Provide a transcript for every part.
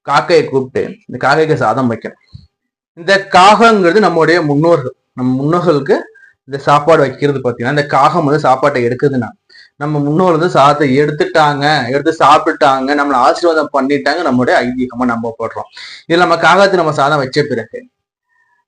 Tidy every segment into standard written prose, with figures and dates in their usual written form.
காக்கையை கூப்பிட்டு இந்த காக்கைக்கு சாதம் வைக்கணும். இந்த காகங்கிறது நம்முடைய முன்னோர்கள். நம்ம முன்னோர்களுக்கு இந்த சாப்பாடு வைக்கிறது பார்த்தீங்கன்னா, இந்த காகம் வந்து சாப்பாட்டை எடுக்குதுன்னா நம்ம முன்னோர் வந்து சாதத்தை எடுத்துட்டாங்க, எடுத்து சாப்பிட்டாங்க, நம்மளை ஆசீர்வாதம் பண்ணிட்டாங்க, நம்மளுடைய ஐதீகமா நம்பப்படுறோம். இதுல நம்ம காகத்தை நம்ம சாதம் வச்ச பிறகு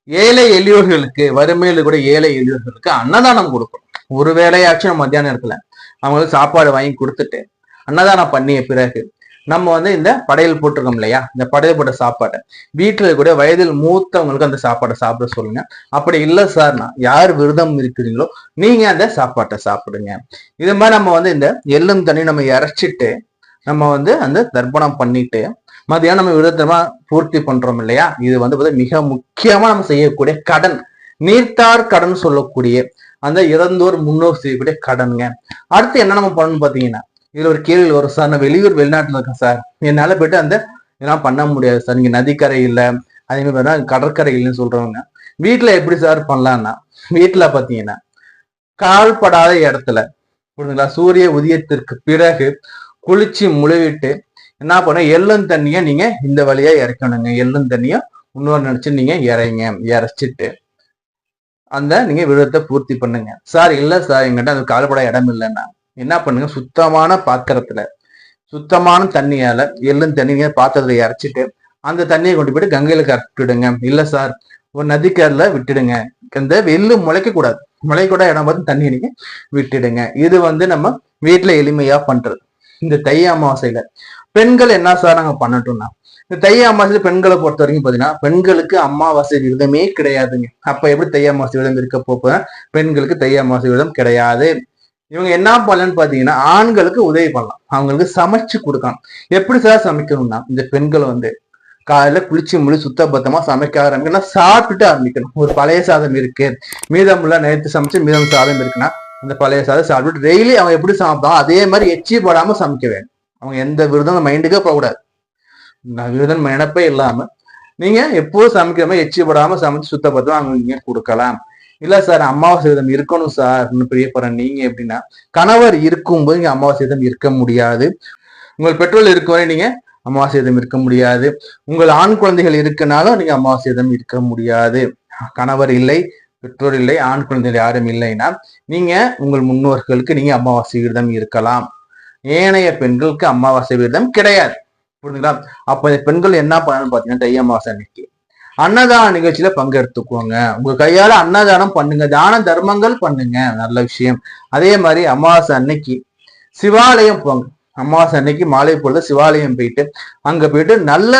ஏழை எளியோர்களுக்கு, வறுமையில கூட ஏழை எளியோர்களுக்கு அன்னதானம் கொடுக்கணும். ஒரு வேலையாச்சும் நம்ம மத்தியான நேரத்துல அவங்களுக்கு சாப்பாடு வாங்கி கொடுத்துட்டு அன்னதானம் பண்ணிய பிறகு நம்ம வந்து இந்த படையல் போட்டிருக்கோம் இல்லையா, இந்த படையல் போட்ட சாப்பாட்டை வீட்டுல கூட வயதில் மூத்தவங்களுக்கு அந்த சாப்பாட்டை சாப்பிட சொல்லுங்க. அப்படி இல்லை சார்னா யார் விரதம் இருக்கிறீங்களோ நீங்க அந்த சாப்பாட்டை சாப்பிடுங்க. இது மாதிரி நம்ம வந்து இந்த எள்ளும் தண்ணி நம்ம இறைச்சிட்டு நம்ம வந்து அந்த தர்ப்பணம் பண்ணிட்டு மதியானம் நம்ம விரதமா பூர்த்தி பண்றோம் இல்லையா, இது வந்து மிக முக்கியமா நம்ம செய்யக்கூடிய கடன், நீர்த்தார் கடன் சொல்லக்கூடிய அந்த இறந்தோர் முன்னோர் செய்யக்கூடிய கடனுங்க. அடுத்து என்ன நம்ம பண்ணணும் பாத்தீங்கன்னா, இதுல ஒரு கேள்வி வரும் சார், நான் வெளிநாட்டுல இருக்கேன் சார், என்னால போயிட்டு அந்த இதெல்லாம் பண்ண முடியாது சார், இங்க நதிக்கரை இல்லை, அதே மாதிரி கடற்கரை இல்லைன்னு சொல்றவங்க வீட்டுல எப்படி சார் பண்ணலாம்னா, வீட்டுல பாத்தீங்கன்னா கால்படாத இடத்துல புரியுதுங்களா, சூரிய உதயத்திற்கு பிறகு குளிச்சு முழுவிட்டு என்ன பண்ண, எள்ளும் தண்ணிய நீங்க இந்த வழியா இறக்கணுங்க. எள்ளும் தண்ணிய இன்னொரு நினைச்சு நீங்க இறைச்சிட்டு அந்த நீங்க விரதத்தை பூர்த்தி பண்ணுங்க. சார் இல்ல சார் எங்கிட்ட அந்த கால்பட இடம் இல்லைன்னா என்ன பண்ணுங்க, சுத்தமான பாத்திரத்துல சுத்தமான தண்ணியால எள்ளும் தண்ணிய பாத்திரத்துல இறைச்சிட்டு அந்த தண்ணியை கொண்டு போயிட்டு கங்கையில கரைச்சிடுங்க. இல்ல சார் ஒரு நதிக்கரையில விட்டுடுங்க. இந்த எள்ளு முளைக்க கூடாது, முளைக்கூட இடம் பார்த்து தண்ணியை நீங்க விட்டுடுங்க. இது வந்து நம்ம வீட்டுல எளிமையா பண்றது. இந்த தை அமாவாசையில பெண்கள் என்ன சார் நாங்க பண்ணட்டோம்னா, இந்த தை அமாவாசையில பெண்களை பொறுத்த வரைக்கும் பாத்தீங்கன்னா பெண்களுக்கு அமாவாசை விரதமே கிடையாதுங்க. அப்ப எப்படி தை அமாவாசை விரதம் இருக்க போக, பெண்களுக்கு தை அமாவாசை விரதம் கிடையாது. இவங்க என்ன பண்ணலன்னு பாத்தீங்கன்னா ஆண்களுக்கு உதவி பண்ணலாம், அவங்களுக்கு சமைச்சு கொடுக்கலாம். எப்படி சார் சமைக்கணும்னா, இந்த பெண்கள் வந்து காலையில குளிச்சு முழு சுத்தபத்தமா சமைக்க ஆரம்பிக்கணும், சாப்பிட்டுட்டு ஆரம்பிக்கணும். ஒரு பழைய சாதம் இருக்கு, மீதமுள்ள நேற்று சமைச்சு மீதம் சாதம் இருக்குன்னா அந்த பழைய சாதம் சாப்பிட்டு டெய்லி அவங்க எப்படி சமைப்பாங்க அதே மாதிரி எச்சி போடாம சமைக்க வேண்டும். அவங்க எந்த விரதம் மைண்டுக்கே போகக்கூடாது. விரதம் நினைப்பே இல்லாம நீங்க எப்போதும் சமைக்கிற மாதிரி எச்சி போடாம சமைச்சு சுத்தபத்தமா அவங்க நீங்க கொடுக்கலாம். இல்ல சார் அமாவாசை விரதம் இருக்கணும் சார் பிரியப்படுறேன் நீங்க எப்படின்னா, கணவர் இருக்கும்போது நீங்க அமாவாசை விரதம் இருக்க முடியாது. உங்கள் பெற்றோர் இருக்கும் வரை நீங்க அமாவாசை விரதம் இருக்க முடியாது. உங்கள் ஆண் குழந்தைகள் இருக்கனாலும் நீங்க அமாவாசை விரதம் இருக்க முடியாது. கணவர் இல்லை, பெற்றோர் இல்லை, ஆண் குழந்தைகள் யாரும் இல்லைன்னா நீங்க உங்கள் முன்னோர்களுக்கு நீங்க அமாவாசை விரதம் இருக்கலாம். ஏனைய பெண்களுக்கு அமாவாசை விரதம் கிடையாது. புரிஞ்சுங்களா? அப்ப பெண்கள் என்ன பண்ணணும்னு பாத்தீங்கன்னா, தை அமாவாசை அன்னைக்கு அன்னதான நிகழ்ச்சியில பங்கெடுத்துக்கோங்க. உங்க கையால அன்னதானம் பண்ணுங்க, தான தர்மங்கள் பண்ணுங்க, நல்ல விஷயம். அதே மாதிரி அமாவாசை அன்னைக்கு சிவாலயம் போங்க. அமாவாசை அன்னைக்கு மாலை பொழுது சிவாலயம் போயிட்டு அங்க போயிட்டு நல்ல